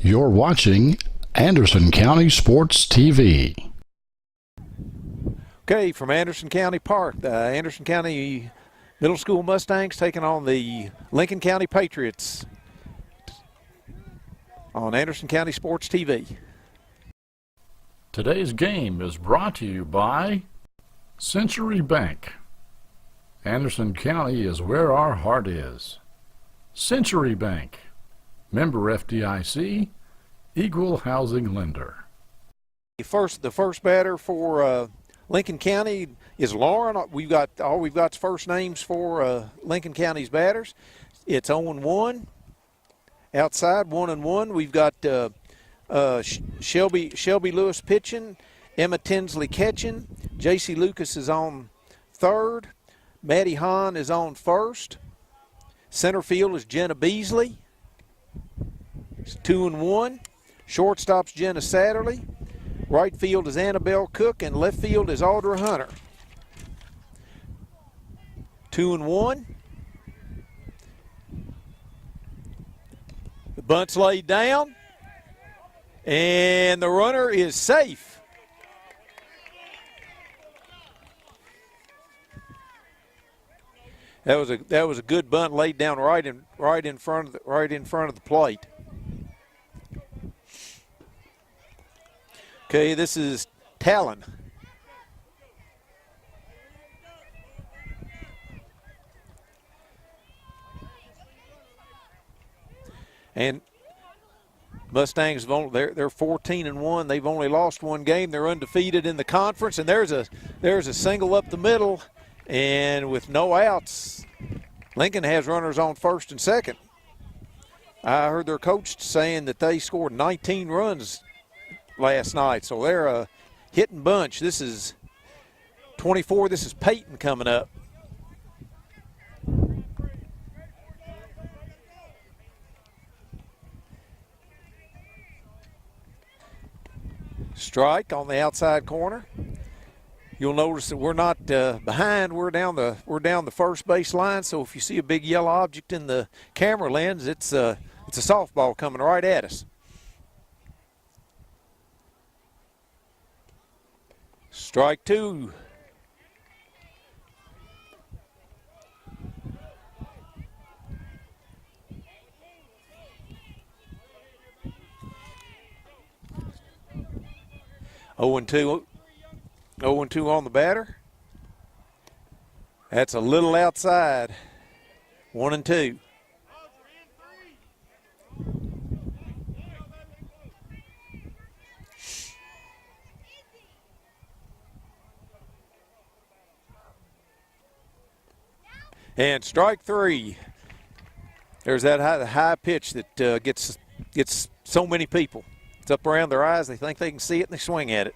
You're watching Anderson County Sports TV. Okay, from Anderson County Park, the Anderson County Middle School Mustangs taking on the Lincoln County Patriots on Anderson County Sports TV. Today's game is brought to you by Century Bank. Anderson County is where our heart is. Century Bank, member FDIC, equal housing lender. The first batter for Lincoln County is Lauren. We've got first names for Lincoln County's batters. It's 0-1. Outside 1-1. We've got Shelby Lewis pitching, Emma Tinsley catching. J.C. Lucas is on third. Maddie Hahn is on first. Center field is Jenna Beasley. It's 2-1. Shortstop's Jenna Satterley. Right field is Annabelle Cook, and left field is Audra Hunter. 2-1. The bunt's laid down, and the runner is safe. That was a good bunt laid down right in front of the plate. Okay, this is Talon. And Mustangs they're 14-1. They've only lost one game. They're undefeated in the conference. And there's a single up the middle, and with no outs, Lincoln has runners on first and second. I heard their coach saying that they scored 19 runs last night, so they're a hitting bunch. This is 24. This is Peyton coming up. Strike on the outside corner. You'll notice that we're not behind. We're down the first base line. So if you see a big yellow object in the camera lens, it's a softball coming right at us. Strike two. Oh and 2 on the batter. That's a little outside. 1-2. And strike three. There's that high pitch that gets so many people. It's up around their eyes. They think they can see it, and they swing at it.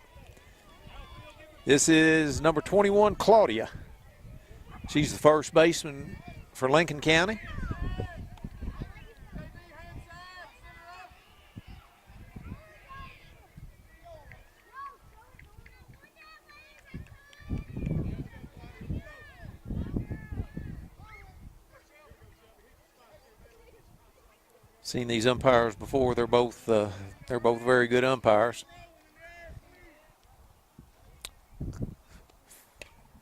This is number 21, Claudia. She's the first baseman for Lincoln County. Seen these umpires before. They're both very good umpires.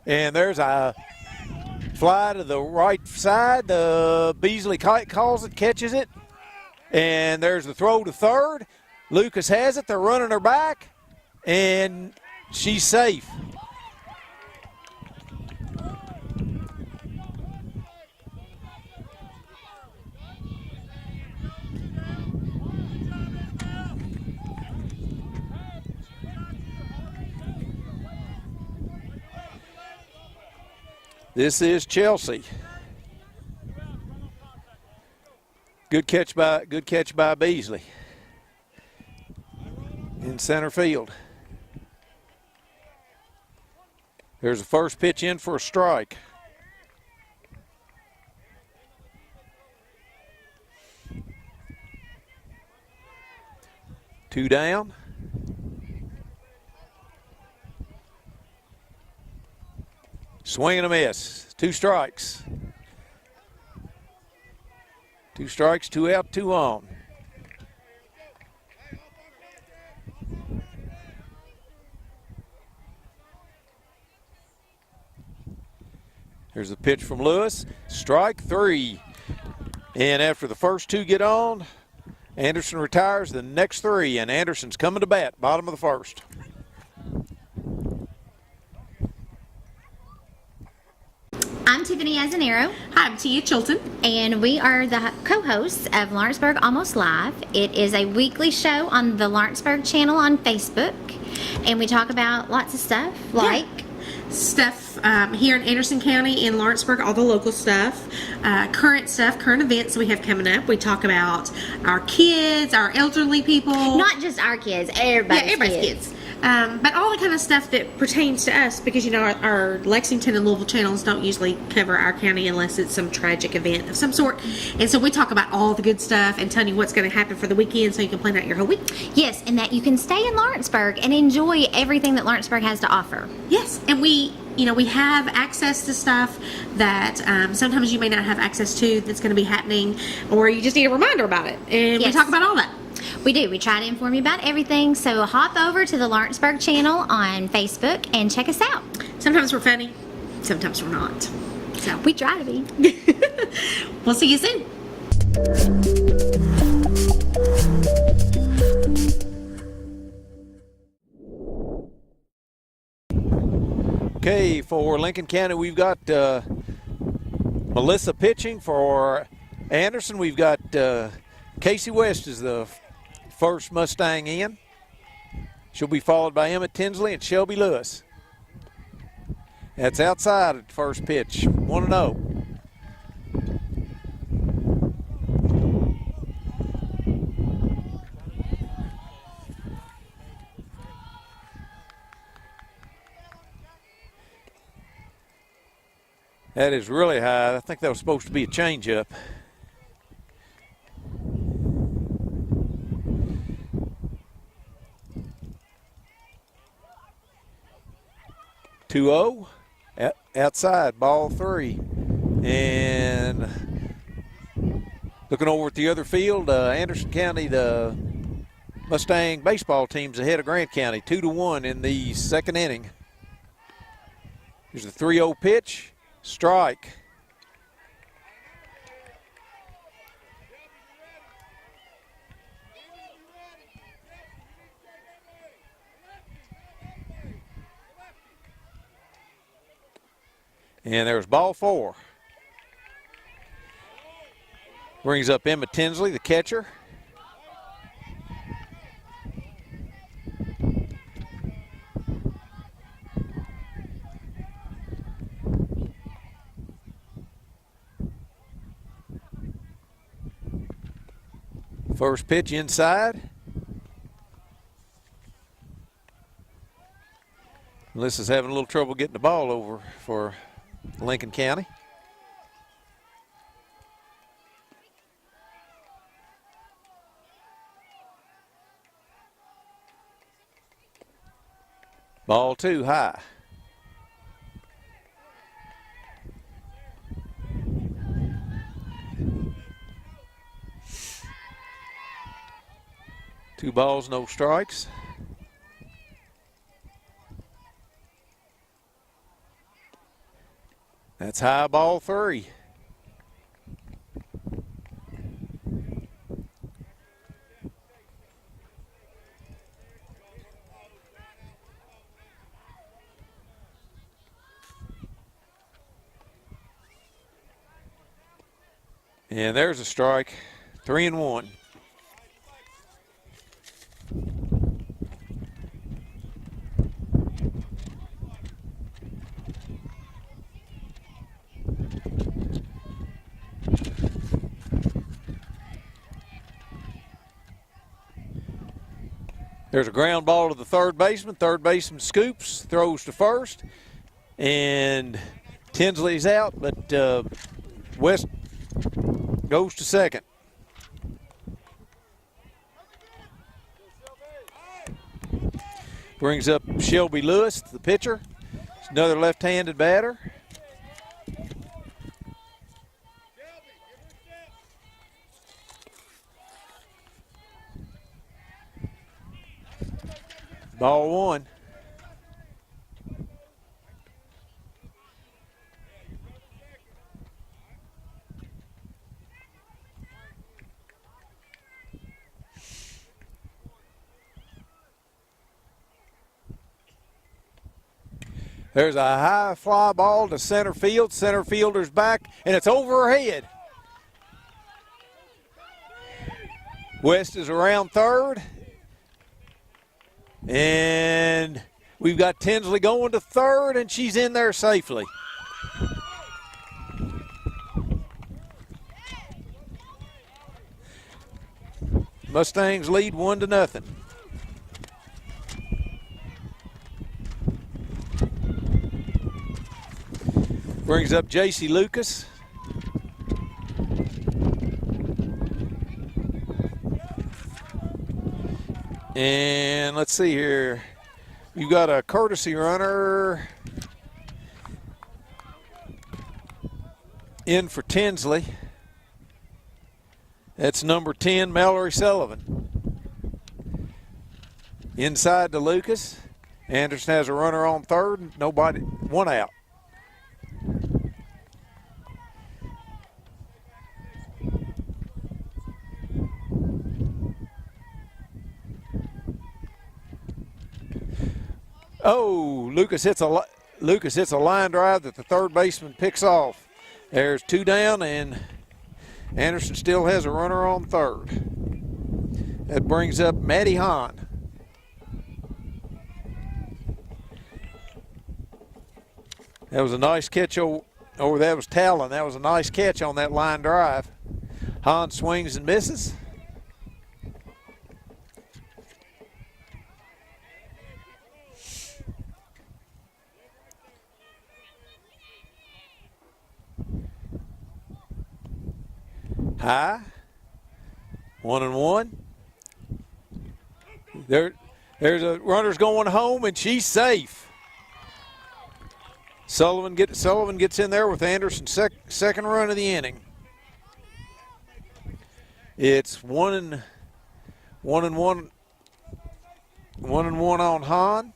And there's a fly to the right side. Beasley calls it, catches it, and there's the throw to third. Lucas has it. They're running her back, and she's safe. This is Chelsea. Good catch by Beasley in center field. There's a first pitch in for a strike. Two down. Swing and a miss. Two strikes. Two strikes, two out, two on. Here's the pitch from Lewis. Strike 3. And after the first 2 get on, Anderson retires the next 3, and Anderson's coming to bat, bottom of the first. I'm Tiffany Azanero. Hi, I'm Tia Chilton. And we are the co-hosts of Lawrenceburg Almost Live. It is a weekly show on the Lawrenceburg channel on Facebook. And we talk about lots of stuff like Stuff here in Anderson County and Lawrenceburg, all the local stuff, current events we have coming up. We talk about our kids, our elderly people. not just our kids, everybody's kids. But all the kind of stuff that pertains to us, because you know our Lexington and Louisville channels don't usually cover our county unless it's some tragic event of some sort. And so we talk about all the good stuff and tell you what's going to happen for the weekend so you can plan out your whole week. Yes, and that you can stay in Lawrenceburg and enjoy everything that Lawrenceburg has to offer. Yes, and we have access to stuff that sometimes you may not have access to that's going to be happening, or you just need a reminder about it. And we talk about all that. We do. We try to inform you about everything. So hop over to the Lawrenceburg channel on Facebook and check us out. Sometimes we're funny, sometimes we're not. So we try to be. We'll see you soon. Okay, for Lincoln County, we've got Melissa pitching. For Anderson, we've got Casey West is the first Mustang in. She'll be followed by Emma Tinsley and Shelby Lewis. That's outside at the first pitch, 1-0. That is really high. I think that was supposed to be a changeup. Outside, ball 3. And looking over at the other field, Anderson County, the Mustang baseball team's ahead of Grant County, 2-1 in the second inning. Here's the 3-0 pitch, strike. And there's ball 4. Brings up Emma Tinsley, the catcher. First pitch inside. Melissa's having a little trouble getting the ball over for Lincoln County. Ball 2 high. Two balls, no strikes. That's high, ball 3. And there's a strike, 3-1. There's a ground ball to the third baseman. Third baseman scoops, throws to first, and Tinsley's out, but West goes to second. Brings up Shelby Lewis, the pitcher. It's another left-handed batter. Ball 1. There's a high fly ball to center field. Center fielder's back, and it's over her head. West is around third. And we've got Tinsley going to third, and she's in there safely. Mustangs lead 1-0. Brings up J.C. Lucas. And let's see here. You've got a courtesy runner in for Tinsley. That's number 10, Mallory Sullivan. Inside to Lucas. Anderson has a runner on third. Nobody, one out. Oh, Lucas hits a line drive that the third baseman picks off. There's two down, and Anderson still has a runner on third. That brings up Maddie Hahn. That was a nice catch that was Talon. That was a nice catch on that line drive. Hahn swings and misses. High, 1-1. There's a runner's going home, and she's safe. Sullivan gets in there with Anderson's second run of the inning. It's 1-1 on Hahn.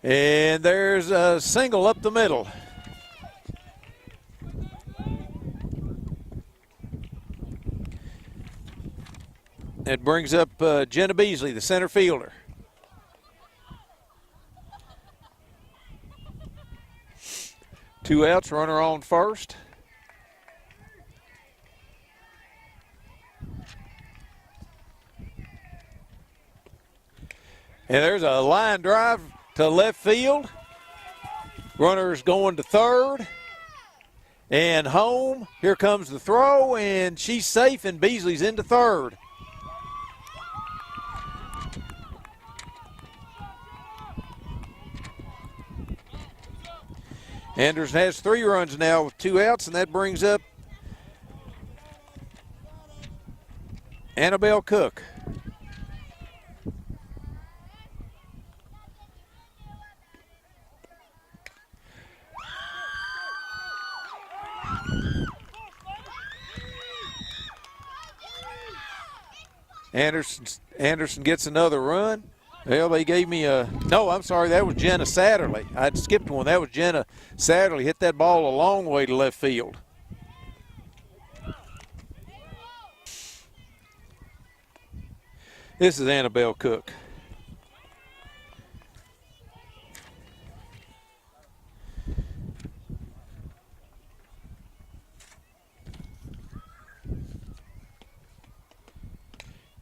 And there's a single up the middle. It brings up Jenna Beasley, the center fielder. Two outs, runner on first. And there's a line drive to left field. Runner's going to third and home. Here comes the throw, and she's safe, and Beasley's into third. Anderson has 3 runs now with 2 outs, and that brings up Annabelle Cook. Anderson gets another run. Well, they gave me no, I'm sorry, that was Jenna Satterley. I'd skipped one. That was Jenna Satterley. Hit that ball a long way to left field. This is Annabelle Cook.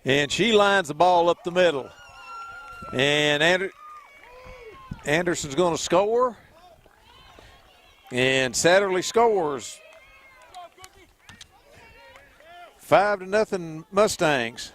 And she lines the ball up the middle. And Anderson's going to score. And Satterley scores. 5-0 Mustangs.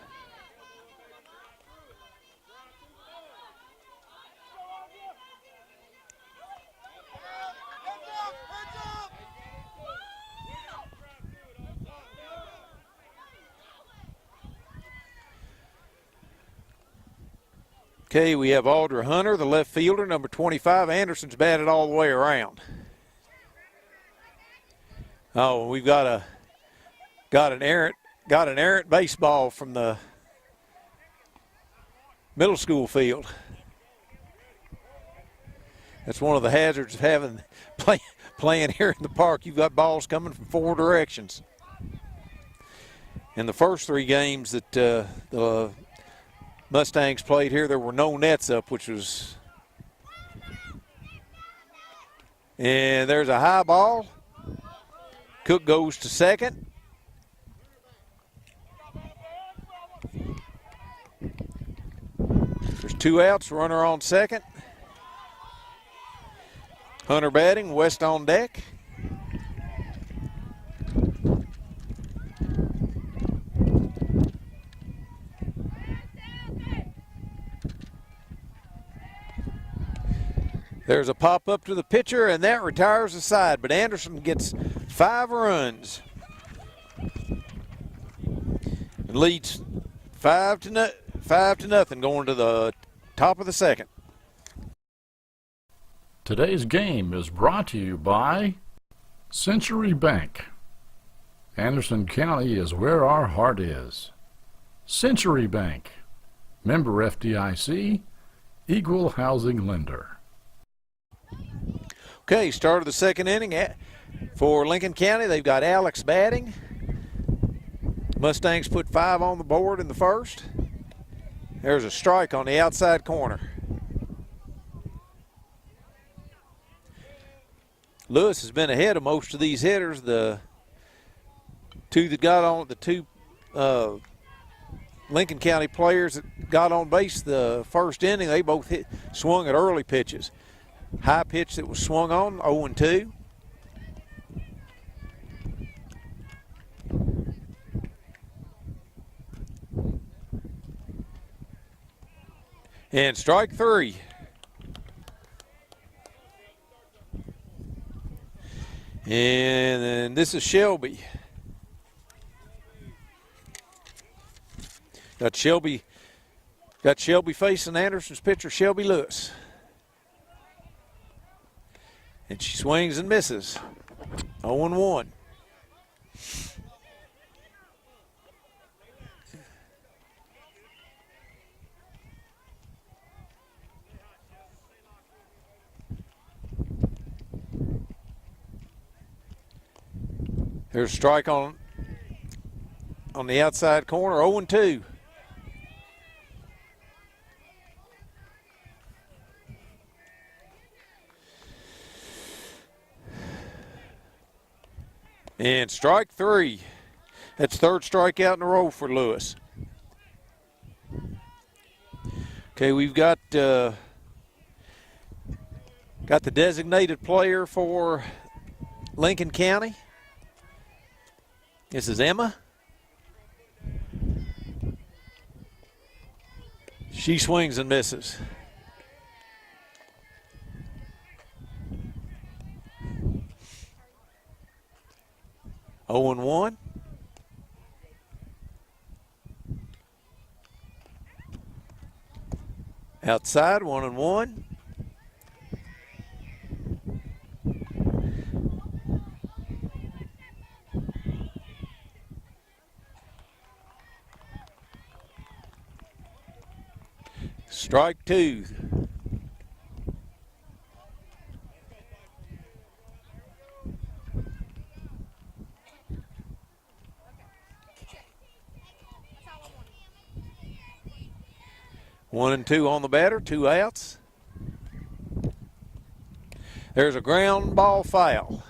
Okay, we have Audra Hunter, the left fielder, number 25. Anderson's batted all the way around. Oh, we've got an errant baseball from the middle school field. That's one of the hazards of having playing here in the park. You've got balls coming from 4 directions. In the first 3 games that the Mustangs played here, there were no nets up, which was. And there's a high ball. Cook goes to second. There's 2 outs, runner on second. Hunter batting, West on deck. There's a pop up to the pitcher, and that retires the side. But Anderson gets 5 runs and leads 5 to nothing going to the top of the second. Today's game is brought to you by Century Bank. Anderson County is where our heart is. Century Bank, member FDIC, equal housing lender. Okay, start of the second inning for Lincoln County. They've got Alex batting. Mustangs put 5 on the board in the first. There's a strike on the outside corner. Lewis has been ahead of most of these hitters. The 2 that got on, the 2 Lincoln County players that got on base the first inning, they both swung at early pitches. High pitch that was swung on, 0-2. And strike 3. And then this is Shelby. Got Shelby facing Anderson's pitcher, Shelby Lewis. And she swings and misses. 0-1. There's a strike on the outside corner, 0-2. And strike 3. That's 3rd strikeout in a row for Lewis. Okay, we've got the designated player for Lincoln County. This is Emma. She swings and misses. Oh and 1. Outside, 1-1. Strike 2. One and 2 on the batter, 2 outs. There's a ground ball foul.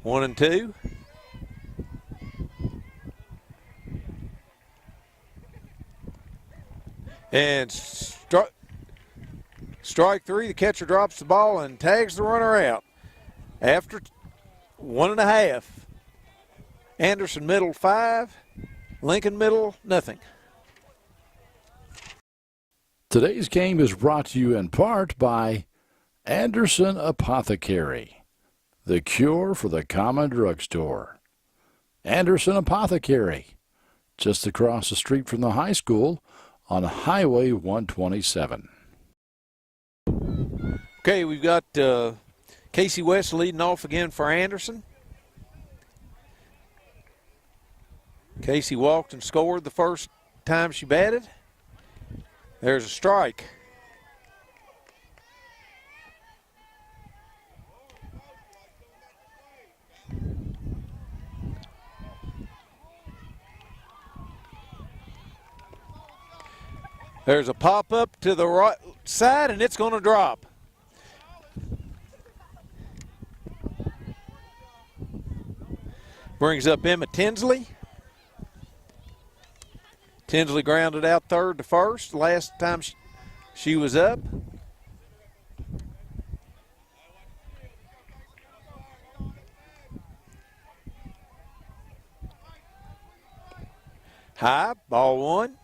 One and 2. And strike 3, the catcher drops the ball and tags the runner out. After 1.5. Anderson middle 5, Lincoln middle nothing. Today's game is brought to you in part by Anderson Apothecary, the cure for the common drugstore. Anderson Apothecary, just across the street from the high school on Highway 127. Okay, we've got Casey West leading off again for Anderson. Casey walked and scored the first time she batted. There's a strike. There's a pop-up to the right side, and it's going to drop. Brings up Emma Tinsley. Tinsley grounded out third to first last time she was up. High, ball one.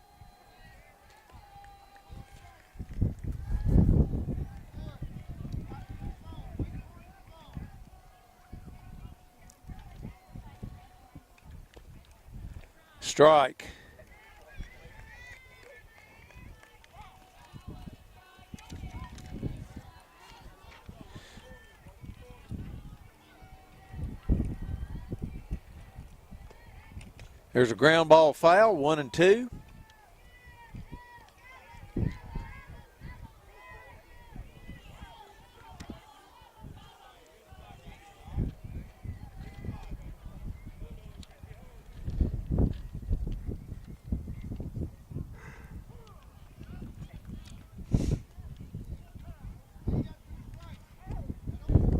Strike. There's a ground ball foul, 1 and 2.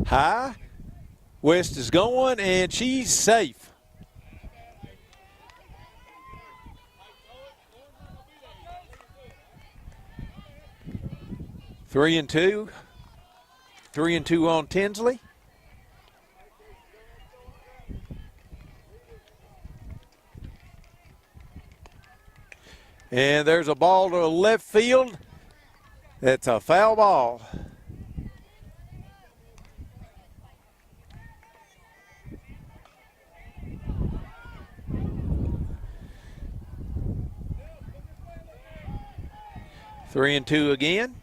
High. West is going, and she's safe. Three and two on Tinsley. And there's a ball to left field. That's a foul ball. Three and two again.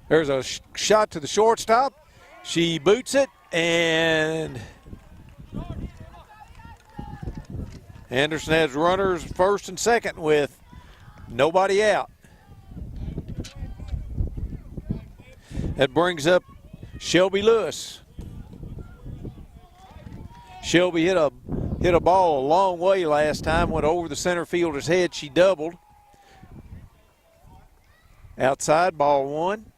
There's a shot to the shortstop. She boots it, and Anderson has runners first and second with nobody out. That brings up Shelby Lewis. Shelby hit a ball a long way last time, went over the center fielder's head. She doubled. Outside, ball one.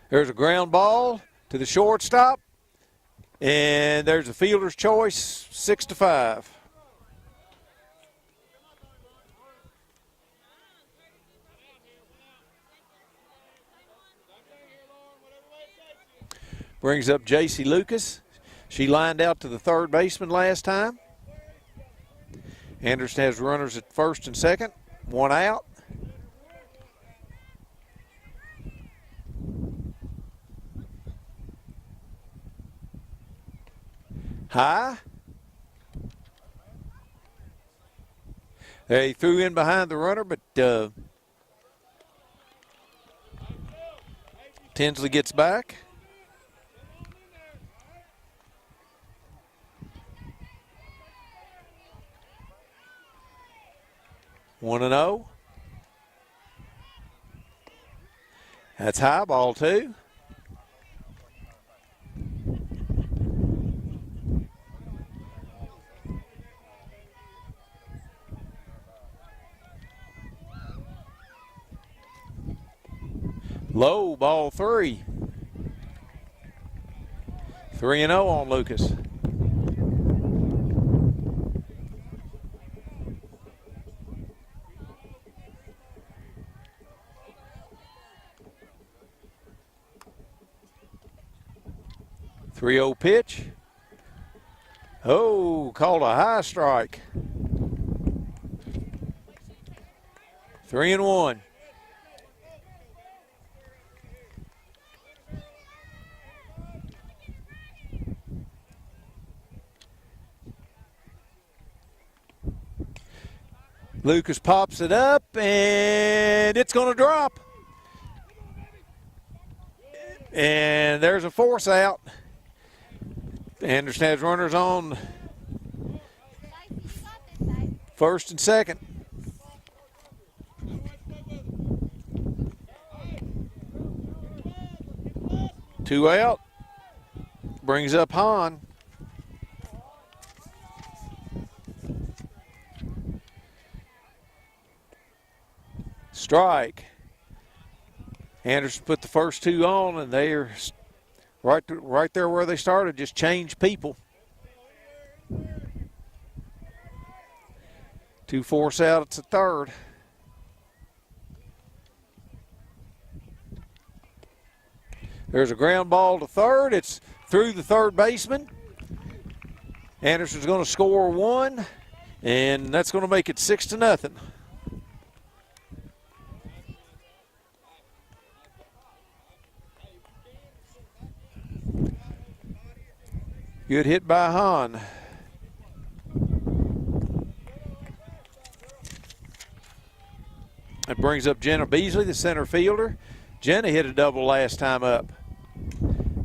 There's a ground ball to the shortstop, and there's a fielder's choice, 6-5. Brings up J.C. Lucas. She lined out to the third baseman last time. Anderson has runners at first and second, one out. High. They threw in behind the runner, but Tinsley gets back. One and 0. That's high, ball two. Low, ball three. 3 and 0 on Lucas. .30 pitch. Oh, called a high strike. 3 and 1. Lucas pops it up, and it's going to drop. And there's a force out. Anderson has runners on first and second. Two out. Brings up Hahn. Strike. Anderson put the first two on, and they are right there where they started, just change people. Two force out, it's a third. There's a ground ball to third. It's through the third baseman. Anderson's going to score one, and that's going to make it 6-0. Good hit by Hahn. That brings up Jenna Beasley, the center fielder. Jenna hit a double last time up.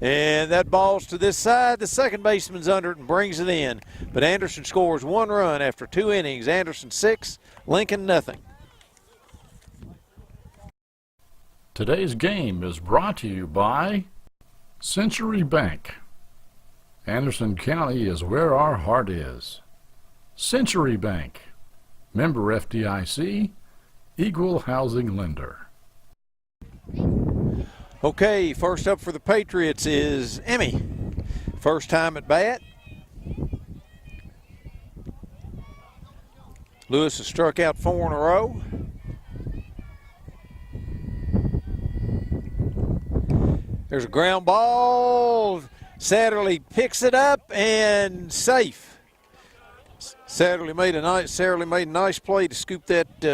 And that ball's to this side. The second baseman's under it and brings it in. But Anderson scores one run after 2 innings. Anderson 6, Lincoln nothing. Today's game is brought to you by Century Bank. Anderson County is where our heart is. Century Bank, member FDIC, equal housing lender. Okay, first up for the Patriots is Emmy. First time at bat. Lewis has struck out 4 in a row. There's a ground ball. Satterley picks it up and safe. Satterley made a nice play to scoop that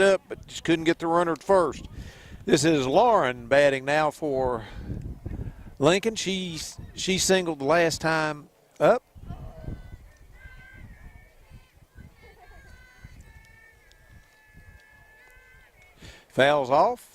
up, but just couldn't get the runner at first. This is Lauren batting now for Lincoln. She singled the last time up. Fouls off.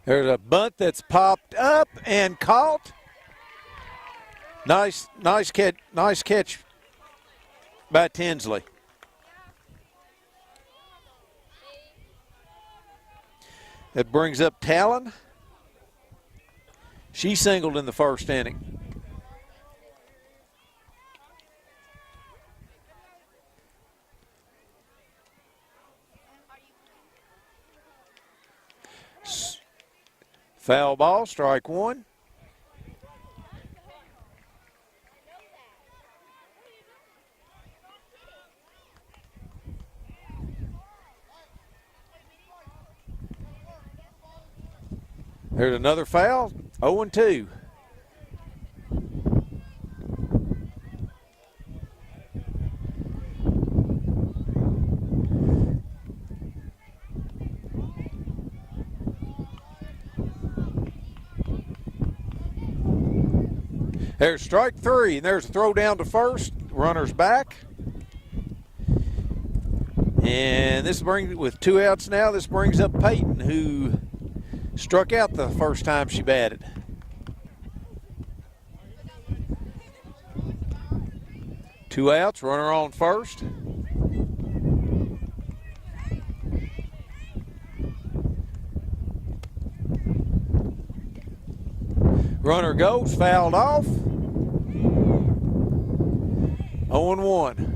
There's a bunt that's popped up and caught. Nice catch by Tinsley. That brings up Talon. She singled in the first inning. Foul ball, strike one. There's another foul, 0-2. There's strike three, and there's a throw down to first. Runner's back. And this brings, with 2 outs now, this brings up Peyton, who struck out the first time she batted. Two outs, runner on first. Runner goes, fouled off. 0-1.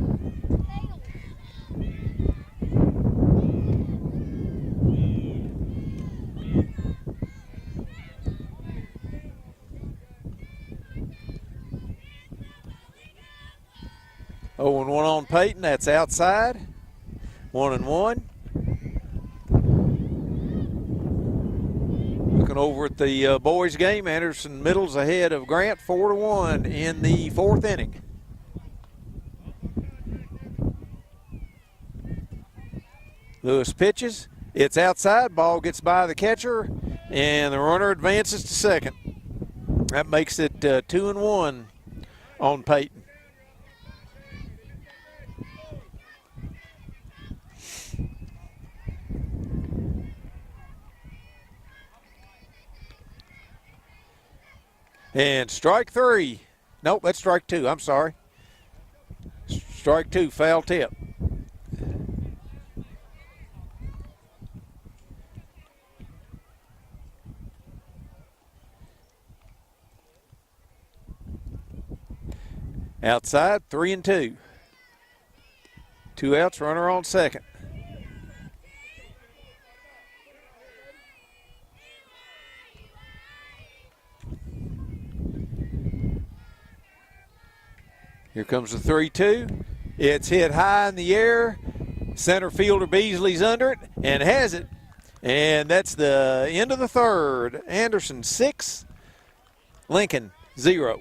On Peyton, that's outside. 1-1. Looking over at the boys' game, Anderson Middle's ahead of Grant 4-1 in the 4th inning. Lewis pitches. It's outside. Ball gets by the catcher, and the runner advances to second. That makes it 2-1 on Peyton. And strike three. Nope, that's strike two. I'm sorry. Strike two, foul tip. Outside, 3-2. 2 outs, runner on second. Here comes the 3-2. It's hit high in the air. Center fielder Beasley's under it and has it. And that's the end of the third. Anderson 6, Lincoln 0.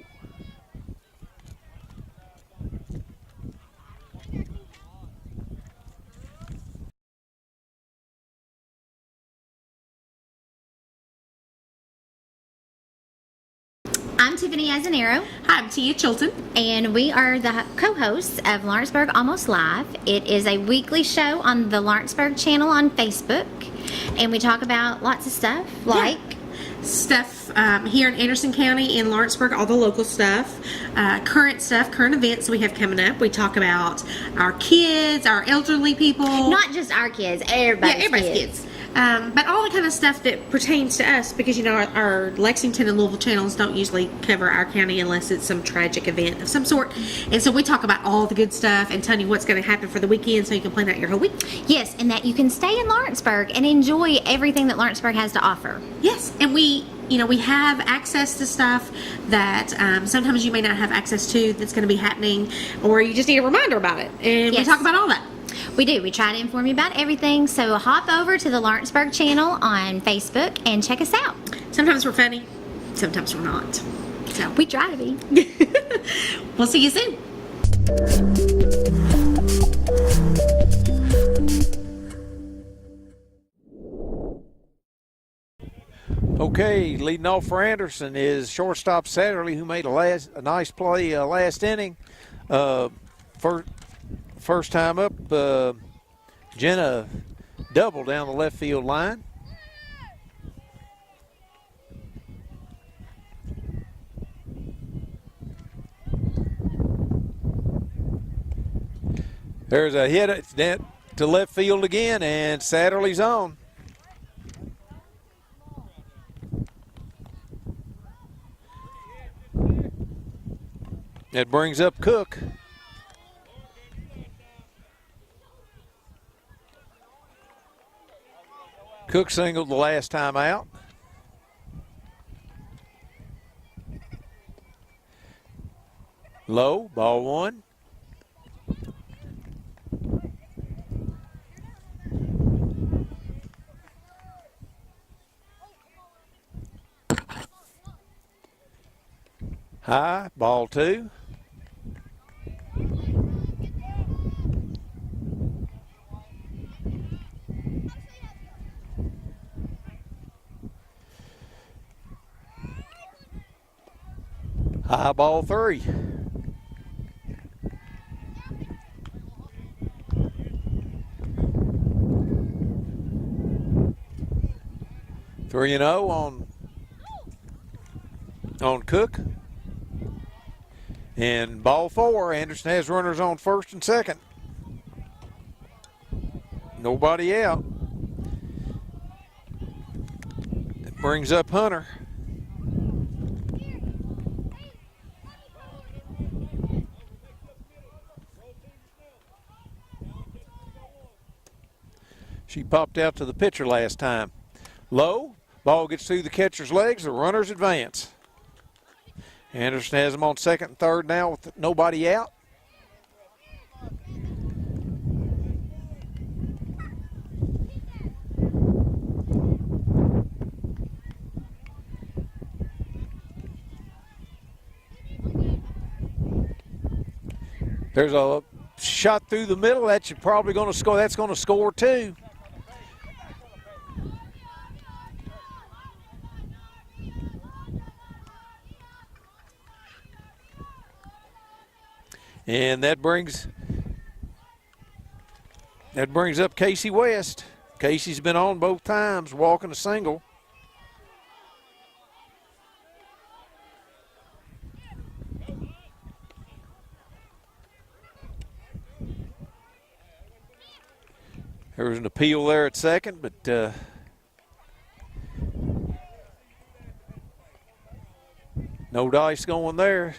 I'm Tiffany Azanero, Hi, I'm Tia Chilton. and we are the co-hosts of Lawrenceburg Almost Live. It is a weekly show on the Lawrenceburg channel on Facebook, and we talk about lots of stuff like Stuff here in Anderson County, in Lawrenceburg, all the local stuff, current events we have coming up. We talk about our kids, our elderly people. not just our kids, everybody's kids. But all the kind of stuff that pertains to us, because our Lexington and Louisville channels don't usually cover our county unless it's some tragic event of some sort. And so we talk about all the good stuff and tell you what's going to happen for the weekend so you can plan out your whole week. Yes, and that you can stay in Lawrenceburg and enjoy everything that Lawrenceburg has to offer. Yes, and we have access to stuff that sometimes you may not have access to that's going to be happening, or you just need a reminder about it. And we Yes. talk about all that. We do. We try to inform you about everything. So hop over to the Lawrenceburg channel on Facebook and check us out. Sometimes we're funny, sometimes we're not. So We try to be. we'll see you soon. Okay, leading off for Anderson is shortstop Satterley, who made a nice play last inning. First time up, Jenna double down the left field line. There's a hit to left field again, and Satterley's on. That brings up Cook. Cook singled the last time out. Low, ball one. High, ball two. High, ball three. Three and 0 on Cook. And ball four, Anderson has runners on first and second. Nobody out. That brings up Hunter. She popped out to the pitcher last time. Low, ball gets through the catcher's legs, the runners advance. Anderson has them on second and third now with nobody out. There's a shot through the middle. That's probably going to score. That's going to score two. And that brings up Casey West. Casey's been on both times, walking a single. There was an appeal there at second, but no dice going there.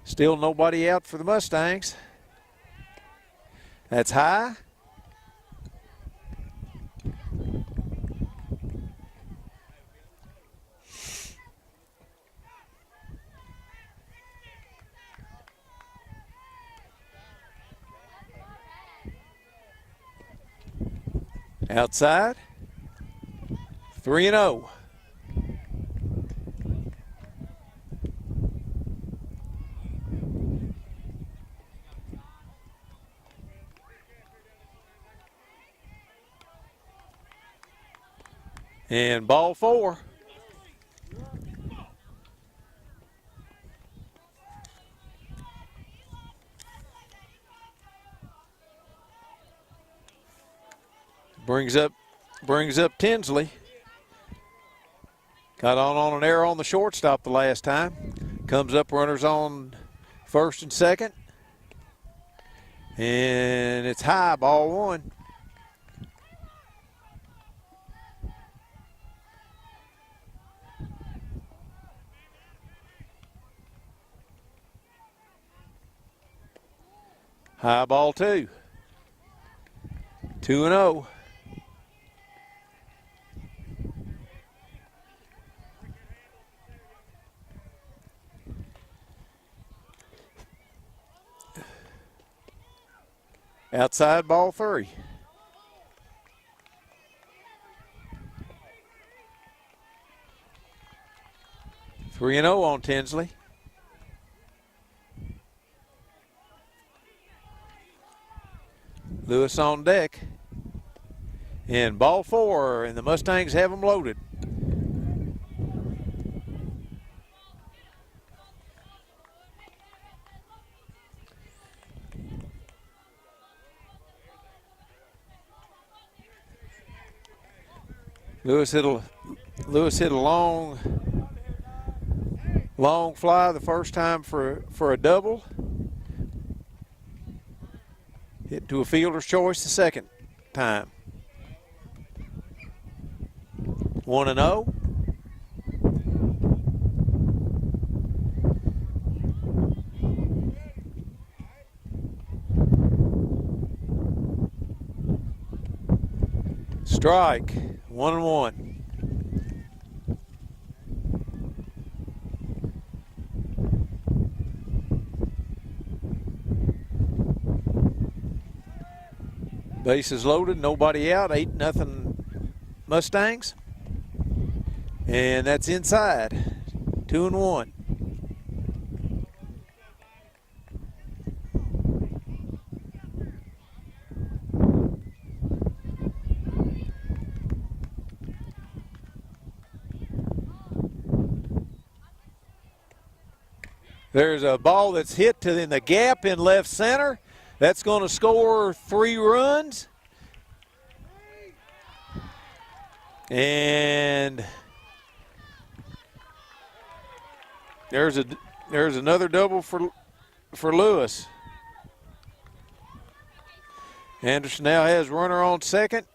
Still nobody out for the Mustangs. That's high. Outside, 3-0. And ball 4. Brings up Tinsley. Got on an error on the shortstop the last time. Comes up runners on first and second. And it's high, ball 1. High, ball 2. 2-0. Outside, ball 3. Three and 0 on Tinsley. Lewis on deck. And ball 4, and the Mustangs have them loaded. Lewis hit a long fly the first time for a double. Hit to a fielder's choice the second time. 1-0. Strike. 1-1. Bases loaded, nobody out, 8-0 Mustangs. And that's inside. 2-1. There's a ball that's hit in the gap in left center. That's going to score 3 runs. And there's another double for Lewis. Anderson now has runner on second.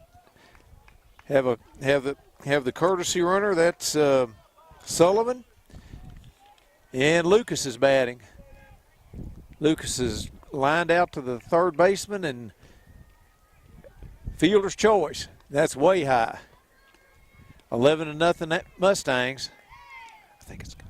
Have the courtesy runner. That's Sullivan. And Lucas is batting. Lucas is lined out to the third baseman and fielder's choice. That's way high. 11-0 Mustangs. I think it's good.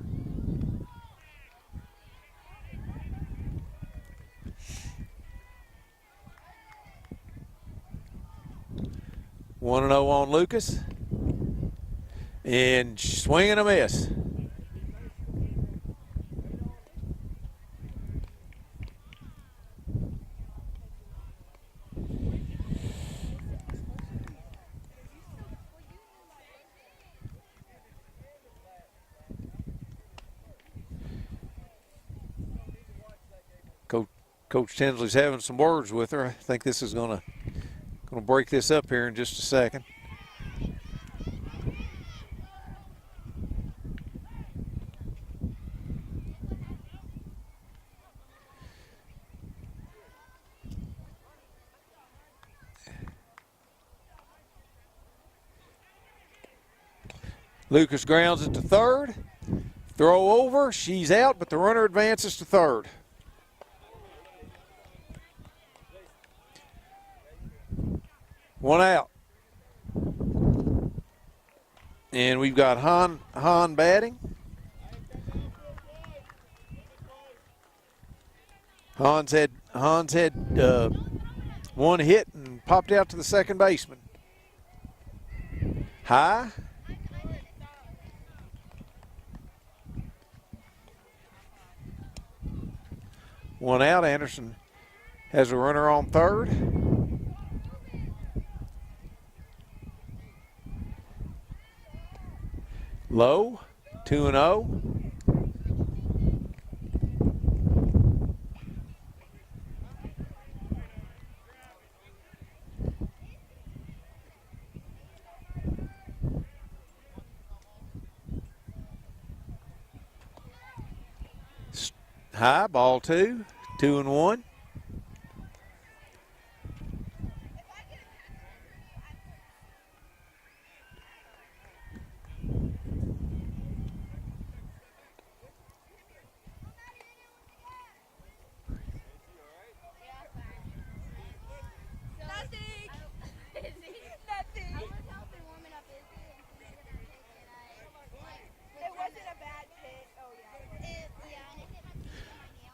One and 0 on Lucas. And swing and a miss. Coach Tinsley's having some words with her. I think this is gonna break this up here in just a second. Lucas grounds it to third. Throw over, she's out, but the runner advances to third. One out. And we've got Han batting. Hans had one hit and popped out to the second baseman. High. One out. Anderson has a runner on third. Low, 2-0. High, ball 2, 2-1.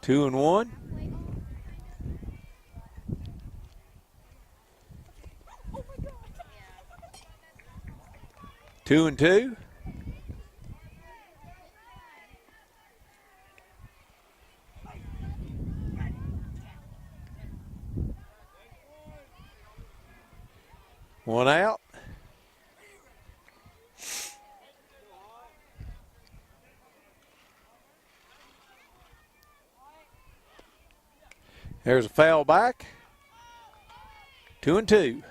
Two and one. Two and two. One out. There's a foul back. 2 and 2.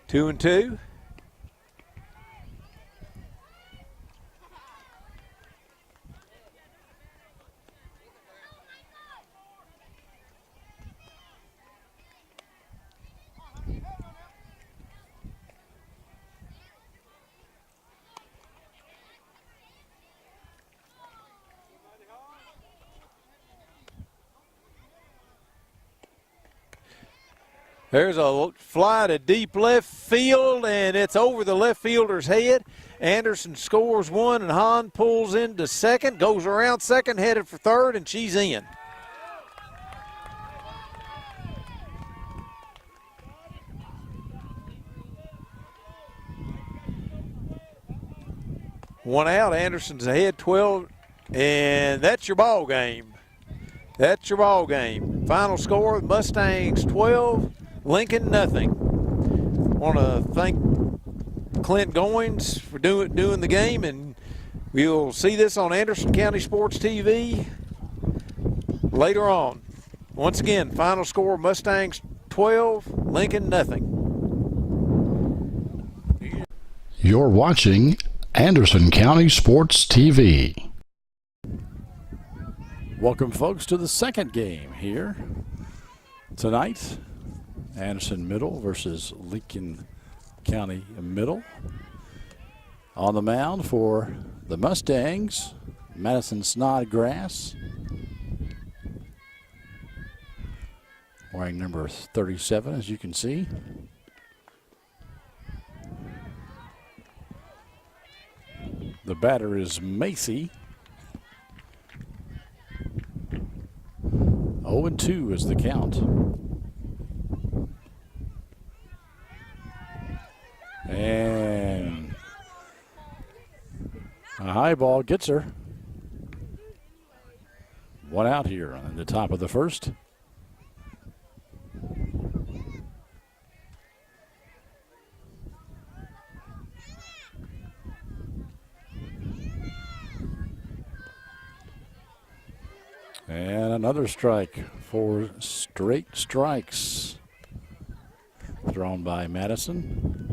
Two and two. There's a fly to deep left field, and it's over the left fielder's head. Anderson scores one, and Hahn pulls into second, goes around second, headed for third, and she's in. One out, Anderson's ahead 12, and that's your ball game. That's your ball game. Final score, Mustangs 12, Lincoln nothing. Want to thank Clint Goins for doing the game, and we'll see this on Anderson County Sports TV later on. Once again, final score, Mustangs 12, Lincoln nothing. You're watching Anderson County Sports TV. Welcome, folks, to the second game here tonight. Anderson Middle versus Lincoln County Middle. On the mound for the Mustangs, Madison Snodgrass, wearing number 37, as you can see. The batter is Macy. 0-2 is the count. And a high ball gets her. One out here on the top of the first. And another strike. 4 straight strikes thrown by Madison.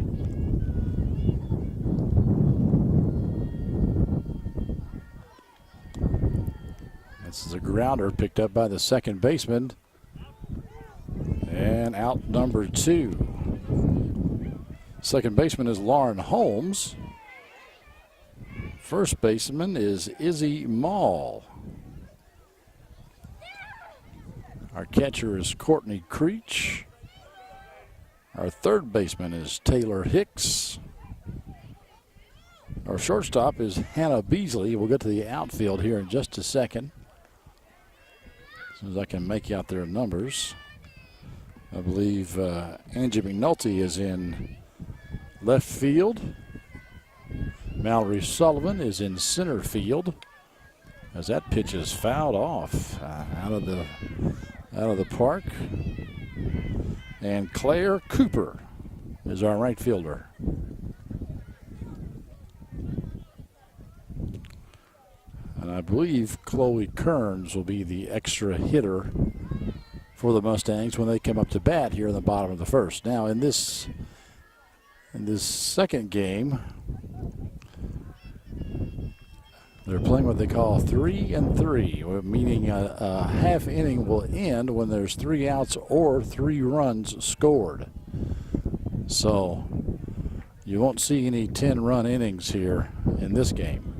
This is a grounder picked up by the second baseman. And out number 2. Second baseman is Lauren Holmes. First baseman is Izzy Mall. Our catcher is Courtney Creech. Our third baseman is Taylor Hicks. Our shortstop is Hannah Beasley. We'll get to the outfield here in just a second. As soon as I can make out their numbers. I believe Angie McNulty is in left field. Mallory Sullivan is in center field. As that pitch is fouled off out of the park. And Claire Cooper is our right fielder. And I believe Chloe Kearns will be the extra hitter for the Mustangs when they come up to bat here in the bottom of the first. Now in this second game, they're playing what they call 3 and 3, meaning a half inning will end when there's 3 outs or 3 runs scored. So you won't see any 10-run innings here in this game.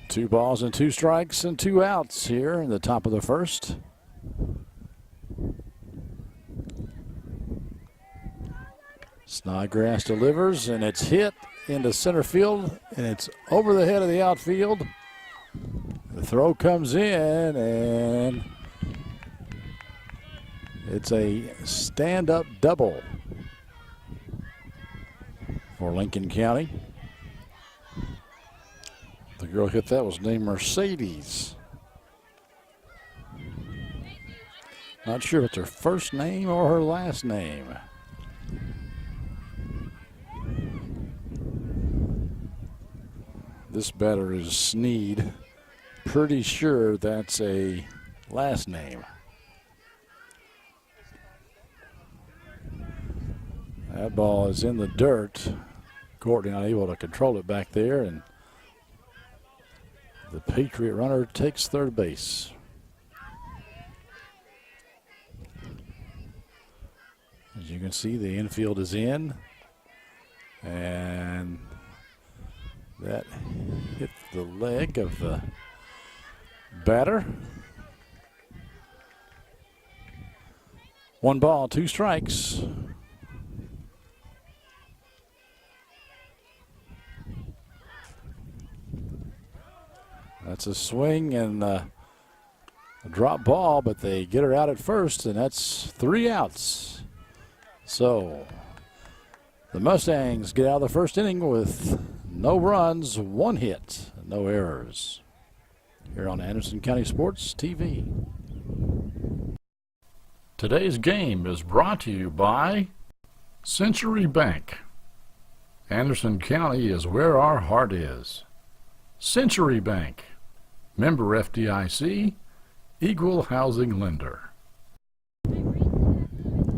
Two balls and 2 strikes and 2 outs here in the top of the first. Snodgrass delivers, and it's hit into center field, and it's over the head of the outfield. The throw comes in, and it's a stand-up double for Lincoln County. The girl hit that was named Mercedes. Not sure if it's her first name or her last name. This batter is Sneed. Pretty sure that's a last name. That ball is in the dirt. Courtney not able to control it back there, and the Patriot runner takes third base. As you can see, the infield is in, and that hit the leg of the batter. 1 ball, 2 strikes. That's a swing and a drop ball, but they get her out at first, and that's 3 outs. So the Mustangs get out of the first inning with no runs, 1 hit, no errors. Here on Anderson County Sports TV. Today's game is brought to you by Century Bank. Anderson County is where our heart is. Century Bank, member FDIC, equal housing lender.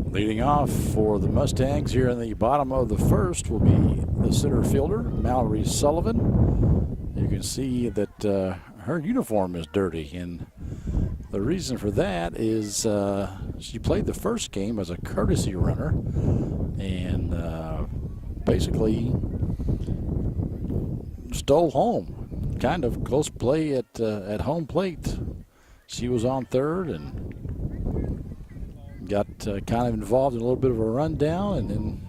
Leading off for the Mustangs here in the bottom of the first will be the center fielder, Mallory Sullivan. You can see that her uniform is dirty, and the reason for that is she played the first game as a courtesy runner and basically stole home. Kind of close play at home plate. She was on third and got kind of involved in a little bit of a rundown, and then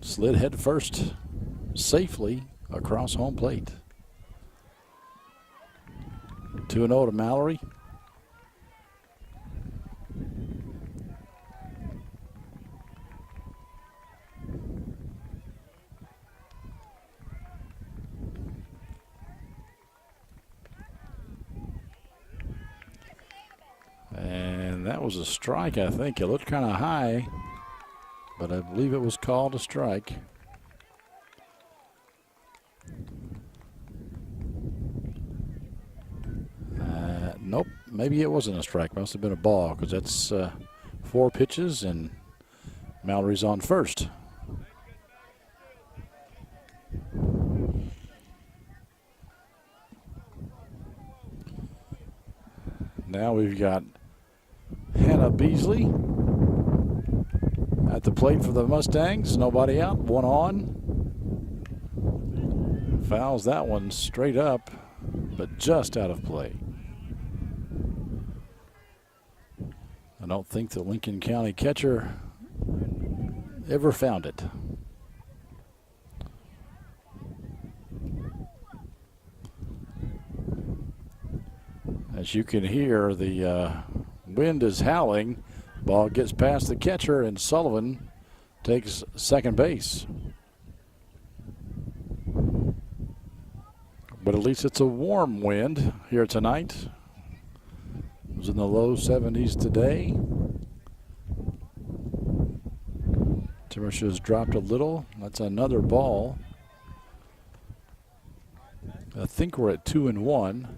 slid head first safely across home plate. 2-0 to Mallory. That was a strike, I think. It looked kind of high, but I believe it was called a strike. Nope, maybe it wasn't a strike. Must have been a ball, because that's 4 pitches, and Mallory's on first. Now we've got Hannah Beasley at the plate for the Mustangs. Nobody out, 1 on. Fouls that one straight up, but just out of play. I don't think the Lincoln County catcher ever found it. As you can hear, the wind is howling. Ball gets past the catcher, and Sullivan takes second base. But at least it's a warm wind here tonight. It was in the low 70s today. Temperature has dropped a little. That's another ball. I think we're at 2-1.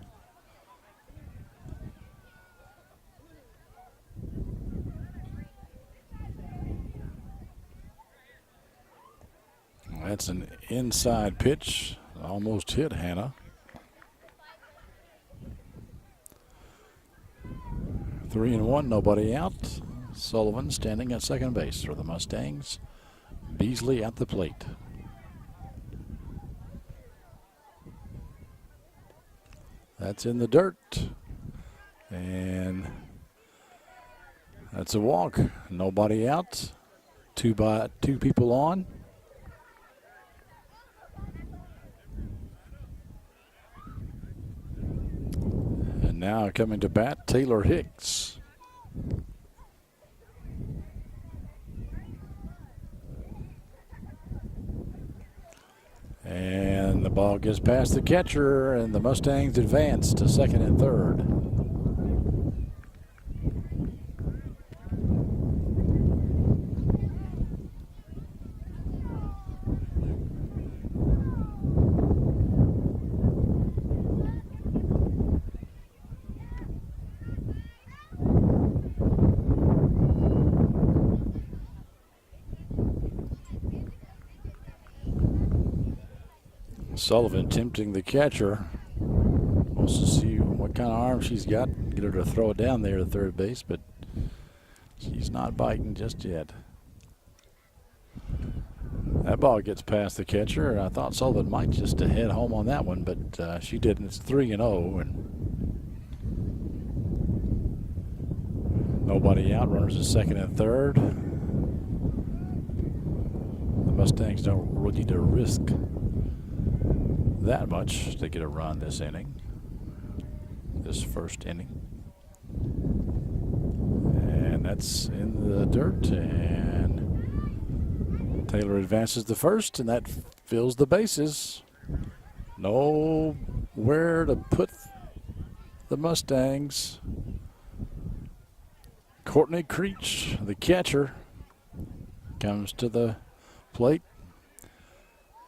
That's an inside pitch. Almost hit Hannah. 3-1, nobody out. Sullivan standing at second base for the Mustangs. Beasley at the plate. That's in the dirt. And that's a walk. Nobody out. Two people on. And now coming to bat, Taylor Hicks. And the ball gets past the catcher, and the Mustangs advance to second and third. Sullivan tempting the catcher. Wants to see what kind of arm she's got. Get her to throw it down there to third base, but she's not biting just yet. That ball gets past the catcher, and I thought Sullivan might just head home on that one, but she didn't. It's 3-0, and nobody out. Runners at second and third. The Mustangs don't really need to risk that much to get a run this inning, this first inning. And that's in the dirt, and Taylor advances to first, and that fills the bases. Nowhere to put the Mustangs. Courtney Creech, the catcher, comes to the plate.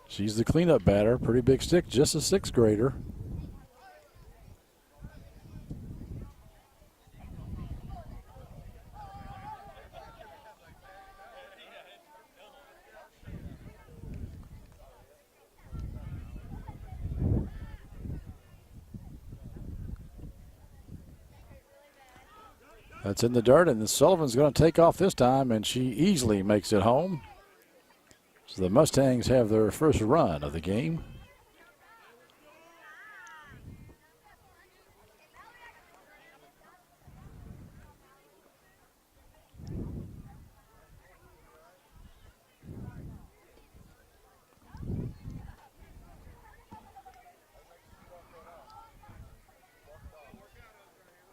She's the cleanup batter. Pretty big stick, just a sixth grader. That's in the dirt, and Sullivan's going to take off this time, and she easily makes it home. So the Mustangs have their first run of the game.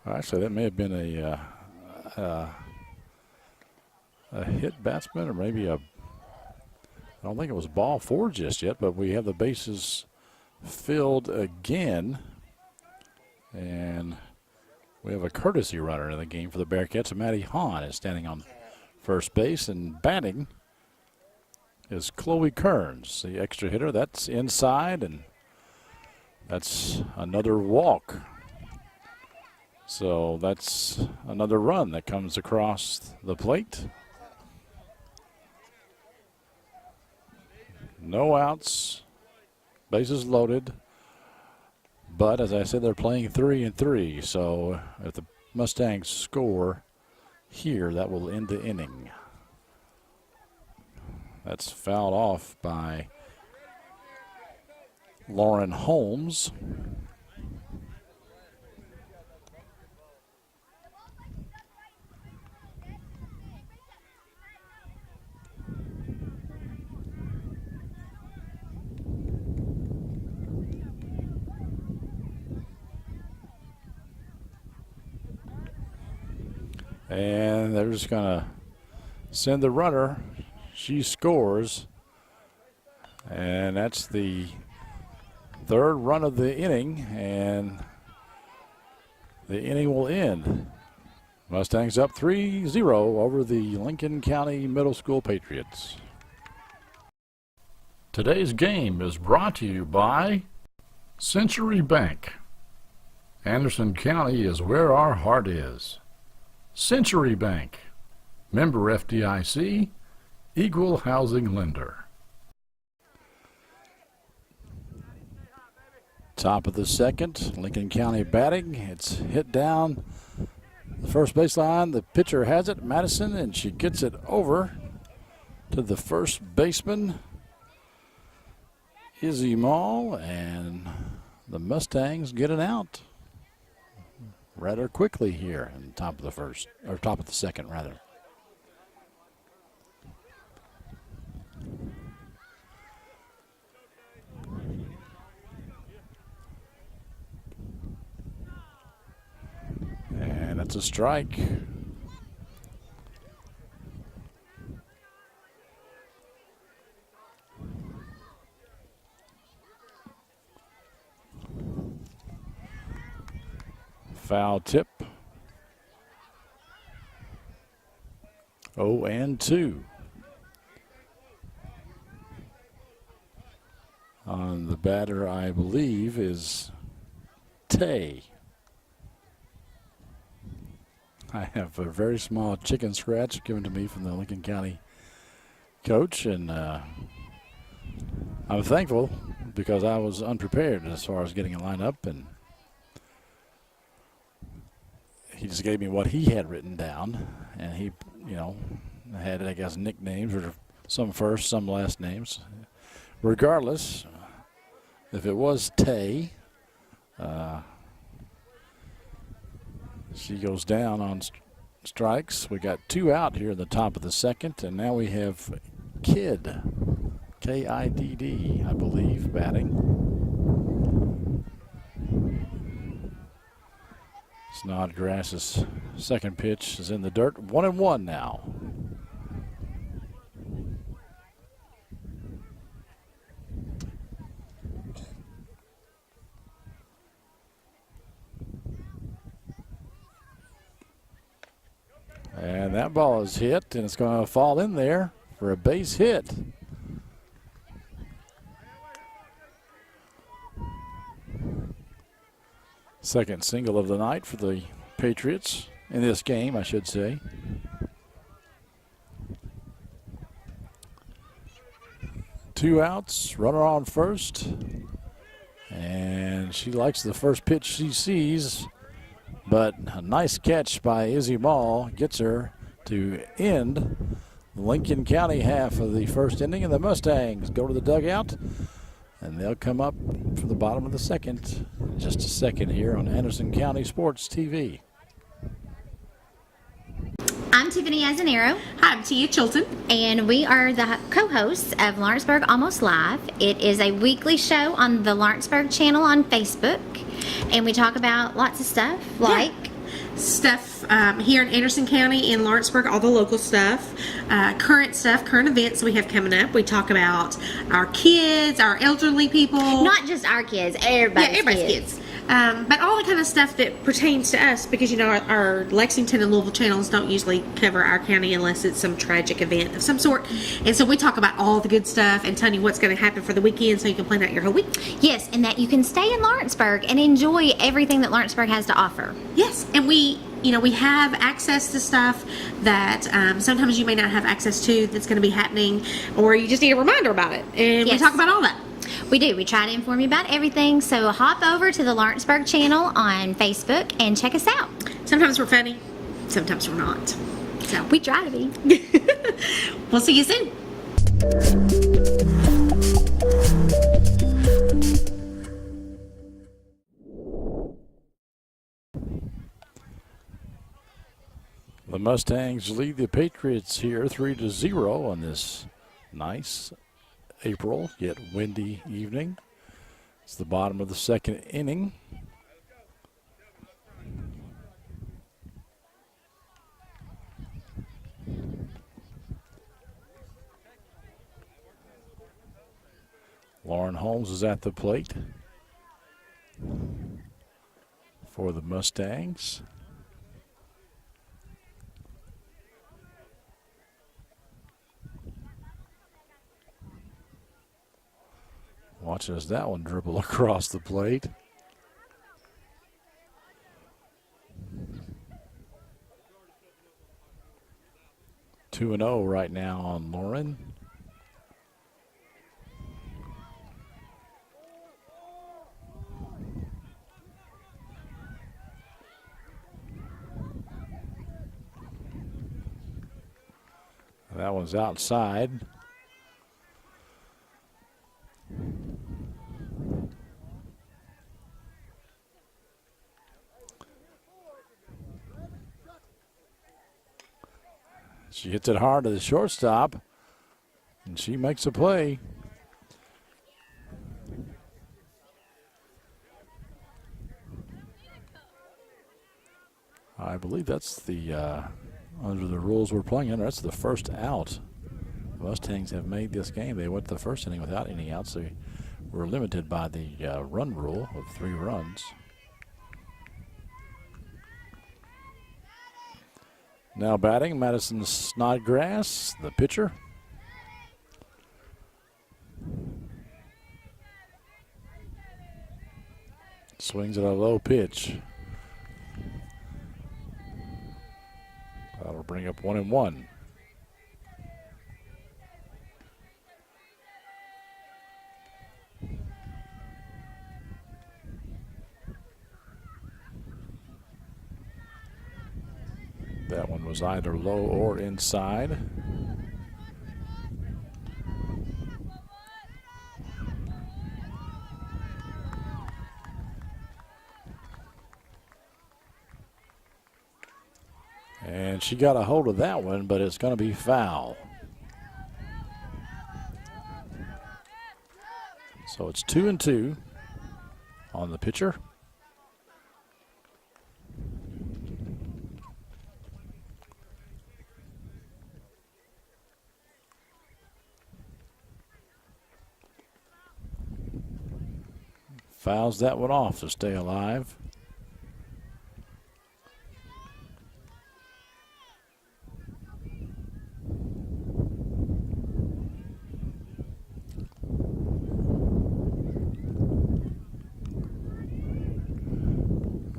Actually, that may have been a hit batsman, or maybe I don't think it was ball 4 just yet, but we have the bases filled again. And We have a courtesy runner in the game for the Bearcats. Maddie Hahn is standing on first base, and batting is Chloe Kearns, the extra hitter. That's inside, and that's another walk. So that's another run that comes across the plate. No outs, bases loaded. But as I said, they're playing 3-3. So if the Mustangs score here, that will end the inning. That's fouled off by Lauren Holmes. And they're just going to send the runner. She scores. And that's the third run of the inning. And the inning will end. Mustangs up 3-0 over the Lincoln County Middle School Patriots. Today's game is brought to you by Century Bank. Anderson County is where our heart is. Century Bank, member FDIC, equal housing lender. Top of the second, Lincoln County batting. It's hit down the first baseline. The pitcher has it, Madison, and she gets it over to the first baseman, Izzy Mall, and the Mustangs get it out rather quickly here in the top of the first, or top of the second, rather. And that's a strike. Foul tip. 0-2. On the batter, I believe, is Tay. I have a very small chicken scratch given to me from the Lincoln County coach, and I'm thankful because I was unprepared as far as getting a lineup, and he just gave me what he had written down, and he, had, I guess, nicknames or some first, some last names. Regardless, if it was Tay, she goes down on strikes. We got 2 out here in the top of the second, and now we have Kidd, Kidd, I believe, batting. Snodgrass's second pitch is in the dirt. 1-1 now. And that ball is hit, and it's going to fall in there for a base hit. Second single of the night for the Patriots in this game, I should say. Two outs, runner on first. And she likes the first pitch she sees, but a nice catch by Izzy Mall gets her to end the Lincoln County half of the first inning, and the Mustangs go to the dugout. And they'll come up for the bottom of the second in just a second here on Anderson County Sports TV. I'm Tiffany Azanero. Hi, I'm Tia Chilton. And we are the co-hosts of Lawrenceburg Almost Live. It is a weekly show on the Lawrenceburg channel on Facebook. And we talk about lots of stuff like stuff here in Anderson County and Lawrenceburg, all the local stuff, current events we have coming up. We talk about our kids, our elderly people. not just our kids, everybody's Everybody's kids. But all the kind of stuff that pertains to us, because our Lexington and Louisville channels don't usually cover our county unless it's some tragic event of some sort. And so we talk about all the good stuff and tell you what's going to happen for the weekend so you can plan out your whole week. Yes, and that you can stay in Lawrenceburg and enjoy everything that Lawrenceburg has to offer. Yes, and we have access to stuff that sometimes you may not have access to that's going to be happening, or you just need a reminder about it. And we Yes. talk about all that. We do. We try to inform you about everything. So hop over to the Lawrenceburg channel on Facebook and check us out. Sometimes we're funny, sometimes we're not. So We try to be. we'll see you soon. The Mustangs lead the Patriots here 3-0 on this nice April yet windy evening. It's the bottom of the second inning. Lauren Holmes is at the plate for the Mustangs. Watch as that one dribble across the plate. Two and 0 right now on Lauren. That one's outside. She hits it hard to the shortstop, and she makes a play. I believe that's the, under the rules we're playing under, that's the first out. The Mustangs have made this game. They went the first inning without any outs. They were limited by the run rule of 3 runs. Now batting, Madison Snodgrass, the pitcher. Swings at a low pitch. That'll bring up 1-1. That one was either low or inside. And she got a hold of that one, but it's going to be foul. So it's 2-2 on the pitcher. Fouls that one off to stay alive.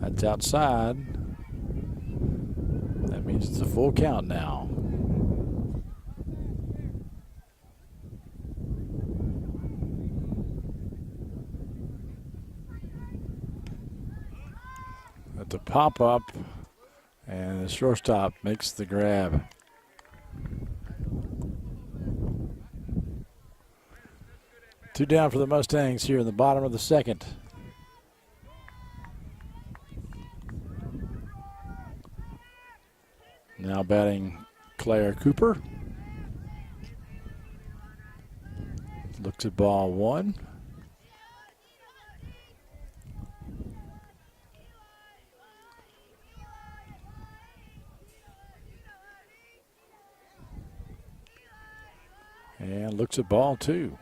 That's outside. That means it's a full count now. At the pop up, and the shortstop makes the grab. Two down for the Mustangs here in the bottom of the second. Now batting Claire Cooper. Looks at ball one. And looks at ball two.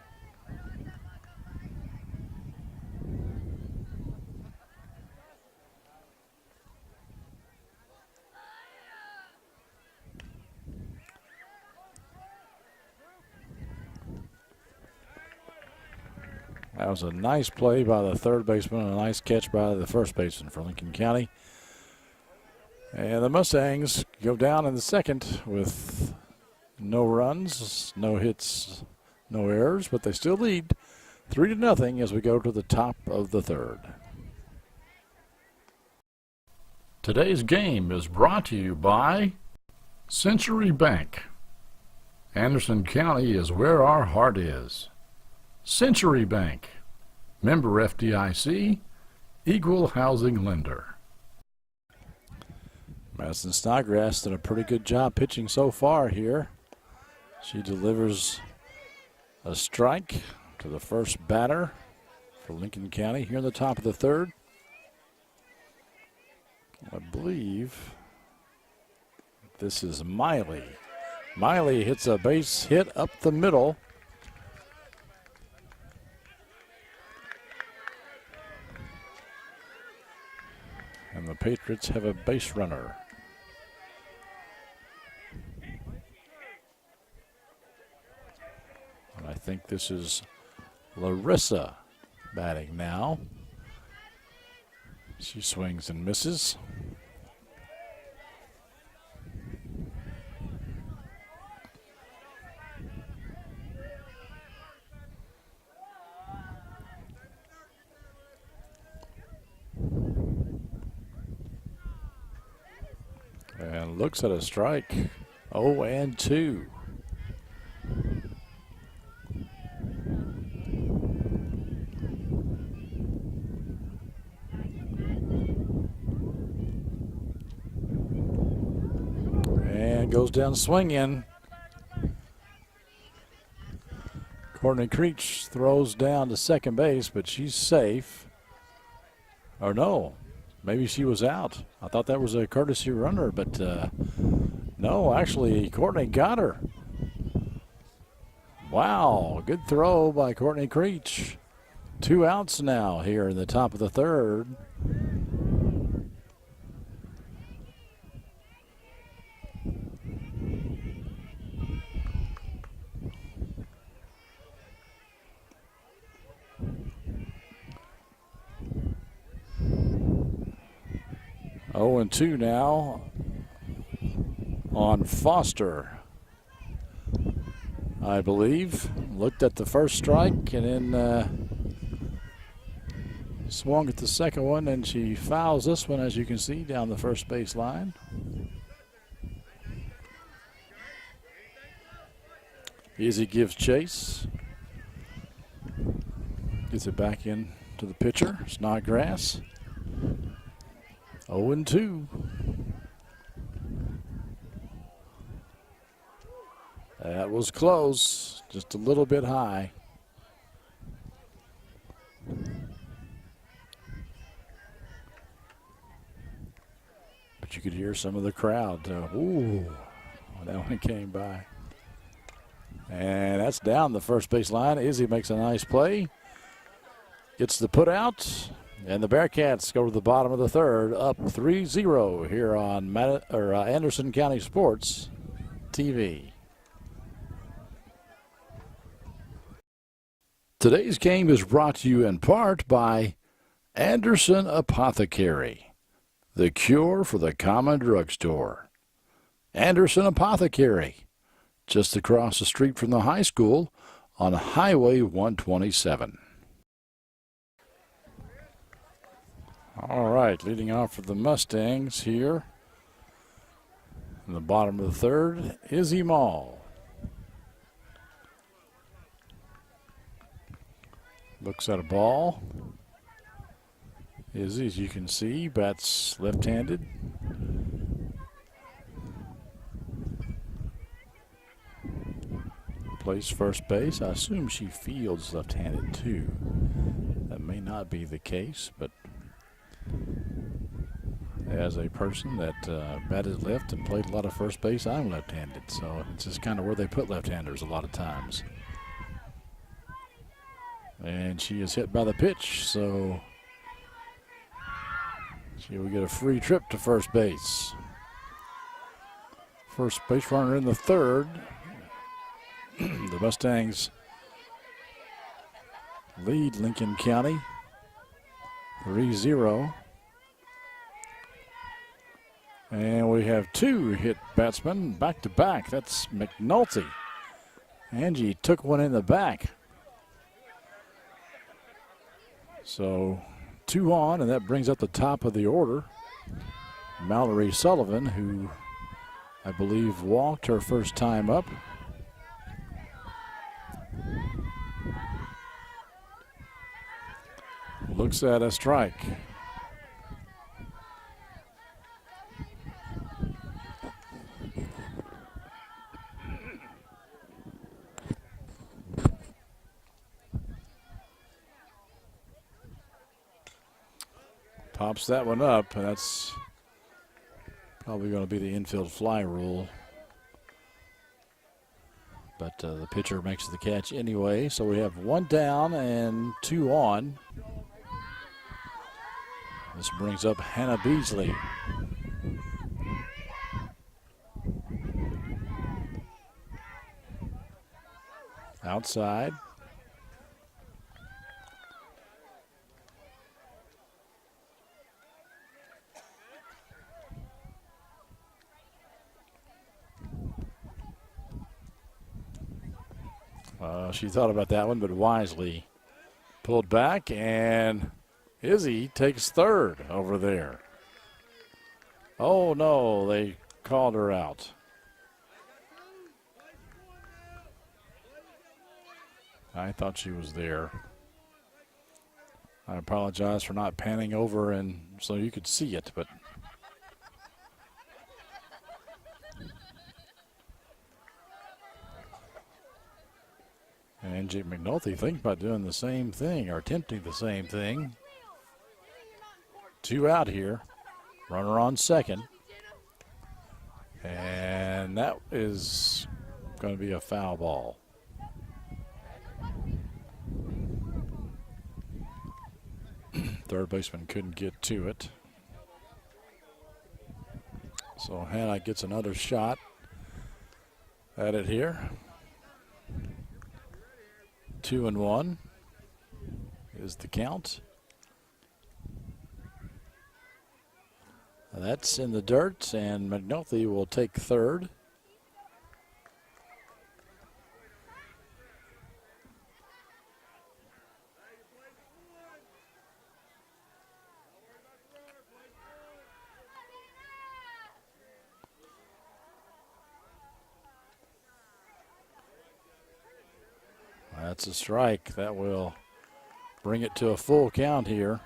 That was a nice play by the third baseman and a nice catch by the first baseman for Lincoln County. And the Mustangs go down in the second with no runs, no hits, no errors, but they still lead 3-0 as we go to the top of the third. Today's game is brought to you by Century Bank. Anderson County is where our heart is. Century Bank, member FDIC, equal housing lender. Madison Snodgrass did a pretty good job pitching so far here. She delivers a strike to the first batter for Lincoln County here in the top of the third. I believe this is Miley. Miley hits a base hit up the middle. And the Patriots have a base runner. And I think this is Larissa batting now. She swings and misses. And looks at a strike. 0-2. And goes down swinging. Courtney Creech throws down to second base, but she's safe. Or no. Maybe she was out. I thought that was a courtesy runner, but no, actually, Courtney got her. Wow, good throw by Courtney Creech. 2 outs now here in the top of the third. Oh, and 2 now on Foster, I believe. Looked at the first strike and then swung at the second one, and she fouls this one, as you can see, down the first base line. Izzy gives chase. Gets it back in to the pitcher, Snodgrass. 0-2. That was close, just a little bit high. But you could hear some of the crowd. Ooh, that one came by. And that's down the first base line. Izzy makes a nice play. Gets the put out. And the Bearcats go to the bottom of the third, up 3-0 here on Anderson County Sports TV. Today's game is brought to you in part by Anderson Apothecary, the cure for the common drugstore. Anderson Apothecary, just across the street from the high school on Highway 127. All right, leading off for the Mustangs here in the bottom of the third, Izzy Mall. Looks at a ball. Izzy, as you can see, bats left-handed. Plays first base. I assume she fields left-handed too. That may not be the case, but as a person that batted left and played a lot of first base, I'm left-handed, so it's just kind of where they put left-handers a lot of times. And she is hit by the pitch, so she will get a free trip to first base. First base runner in the third. The Mustangs lead Lincoln County 3-0. And we have two hit batsmen back to back. That's McNulty. Angie took one in the back. So 2 on, and that brings up the top of the order. Mallory Sullivan, who I believe walked her first time up. Looks at a strike. Pops that one up, and that's probably going to be the infield fly rule. But the pitcher makes the catch anyway, so we have 1 down and 2 on. This brings up Hannah Beasley. Outside. She thought about that one, but wisely pulled back, and Izzy takes third over there. Oh, no, they called her out. I thought she was there. I apologize for not panning over and so you could see it, but and Jake McNulty thinks about doing the same thing or attempting the same thing. 2 out here. Runner on second. And that is going to be a foul ball. Third baseman couldn't get to it. So Hannah gets another shot at it here. 2-1 is the count. That's in the dirt, and McNulty will take third. That's a strike. That will bring it to a full count here.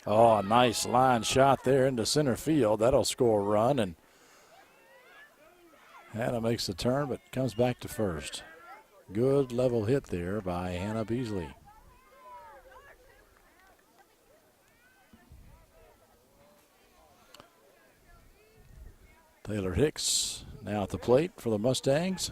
Oh, a nice line shot there into center field. That'll score a run, and Hannah makes the turn but comes back to first. Good level hit there by Hannah Beasley. Taylor Hicks now at the plate for the Mustangs.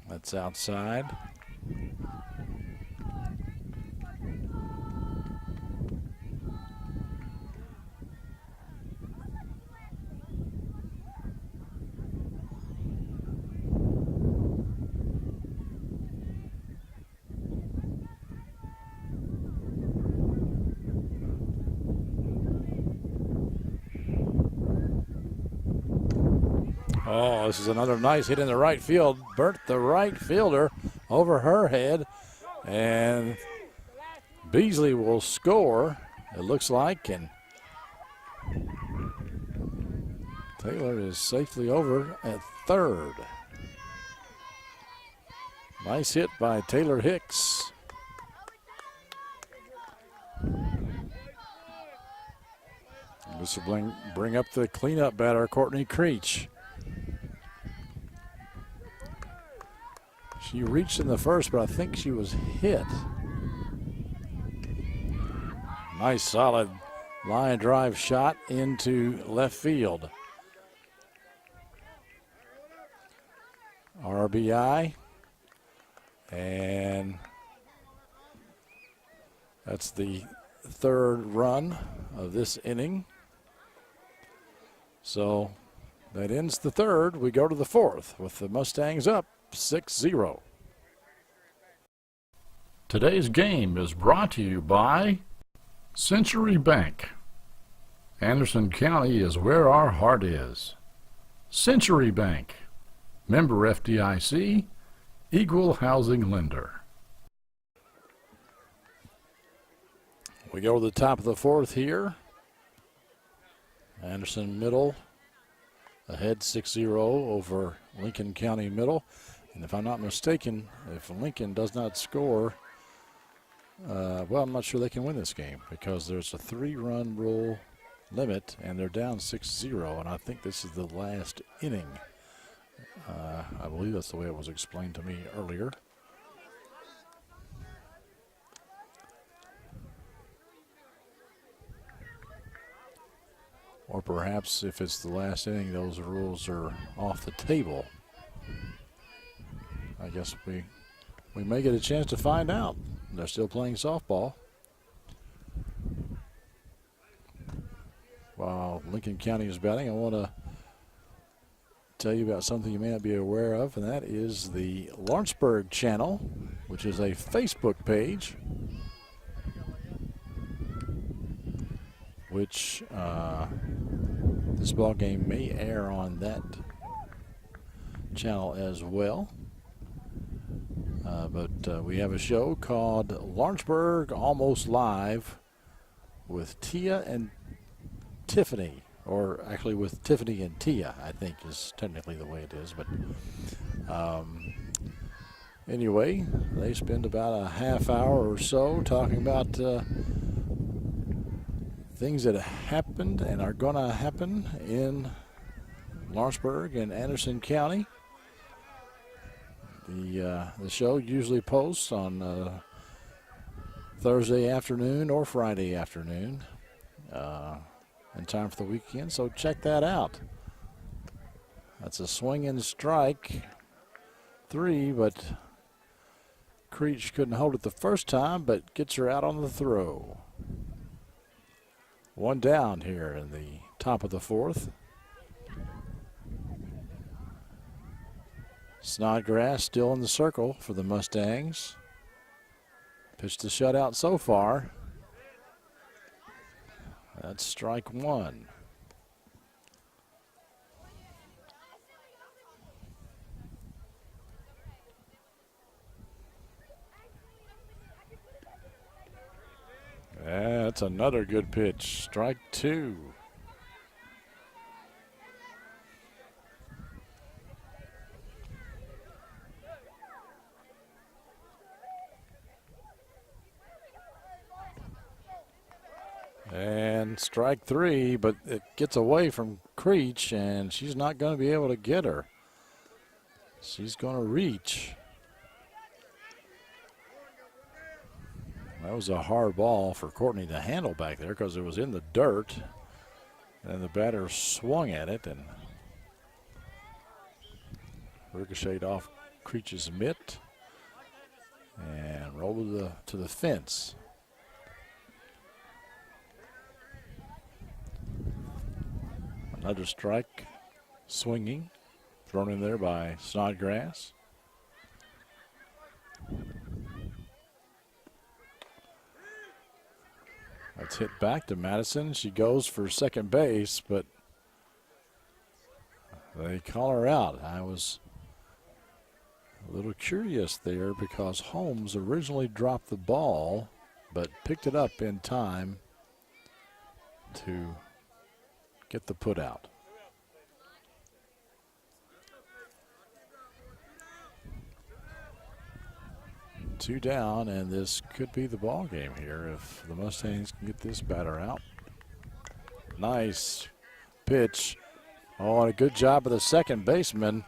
That's outside. Oh, this is another nice hit in the right field. Burnt the right fielder over her head. And Beasley will score, it looks like. And Taylor is safely over at third. Nice hit by Taylor Hicks. This will bring up the cleanup batter, Courtney Creech. She reached in the first, but I think she was hit. Nice solid line drive shot into left field. RBI. And that's the third run of this inning. So that ends the third. We go to the fourth with the Mustangs up 6-0. Today's game is brought to you by Century Bank. Anderson County is where our heart is. Century Bank, member FDIC, equal housing lender. We go to the top of the fourth here. Anderson Middle ahead 6-0 over Lincoln County Middle. And if I'm not mistaken, if Lincoln does not score, well, I'm not sure they can win this game because there's a 3-run rule limit and they're down 6-0, and I think this is the last inning. I believe that's the way it was explained to me earlier. Or perhaps if it's the last inning, those rules are off the table. I guess we may get a chance to find out. They're still playing softball. While Lincoln County is batting, I want to tell you about something you may not be aware of, and that is the Lawrenceburg channel, which is a Facebook page, which this ball game may air on that channel as well. But we have a show called Lawrenceburg Almost Live with Tia and Tiffany, or actually with Tiffany and Tia, I think is technically the way it is. But anyway, they spend about a half hour or so talking about things that happened and are going to happen in Lawrenceburg and Anderson County. The show usually posts on Thursday afternoon or Friday afternoon in time for the weekend, so check that out. That's a swing and strike 3, but Creech couldn't hold it the first time, but gets her out on the throw. 1 down here in the top of the fourth. Snodgrass still in the circle for the Mustangs. Pitched the shutout so far. That's strike 1. That's another good pitch. Strike 2. And strike 3, but it gets away from Creech, and she's not going to be able to get her. She's going to reach. That was a hard ball for Courtney to handle back there because it was in the dirt, and the batter swung at it and ricocheted off Creech's mitt and rolled to the fence. Another strike, swinging, thrown in there by Snodgrass. That's hit back to Madison. She goes for second base, but they call her out. I was a little curious there because Holmes originally dropped the ball, but picked it up in time to get the put out. Two down, and this could be the ball game here if the Mustangs can get this batter out. Nice pitch. Oh, and a good job of the second baseman,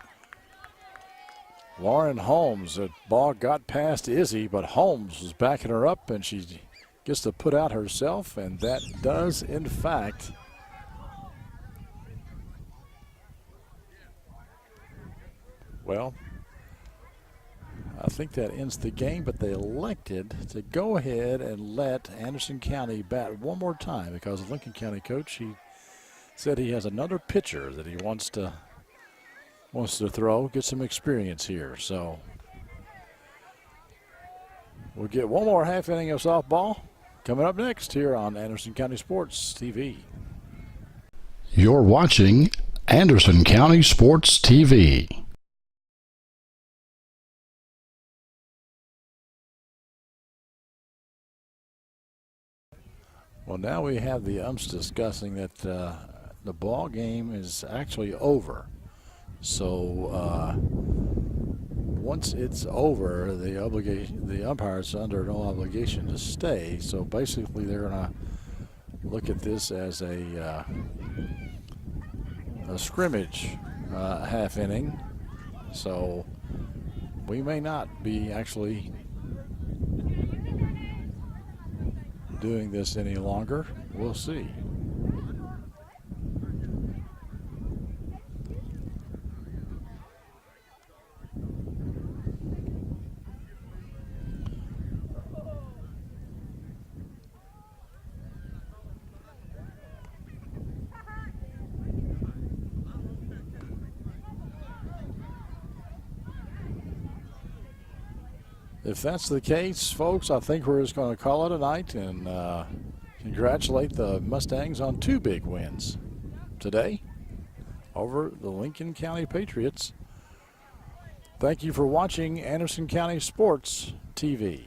Lauren Holmes. The ball got past Izzy, but Holmes was backing her up, and she gets to put out herself, and that does, in fact, well, think that ends the game, but they elected to go ahead and let Anderson County bat one more time because the Lincoln County coach, he said he has another pitcher that he wants to throw, get some experience here. So we'll get one more half inning of softball coming up next here on Anderson County Sports TV. You're watching Anderson County Sports TV. Well, now we have the umps discussing that the ball game is actually over. So once it's over, the umpire's under no obligation to stay. So basically, they're going to look at this as a scrimmage half inning. So we may not be actually doing this any longer. We'll see. If that's the case, folks, I think we're just going to call it a night and congratulate the Mustangs on 2 big wins today over the Lincoln County Patriots. Thank you for watching Anderson County Sports TV.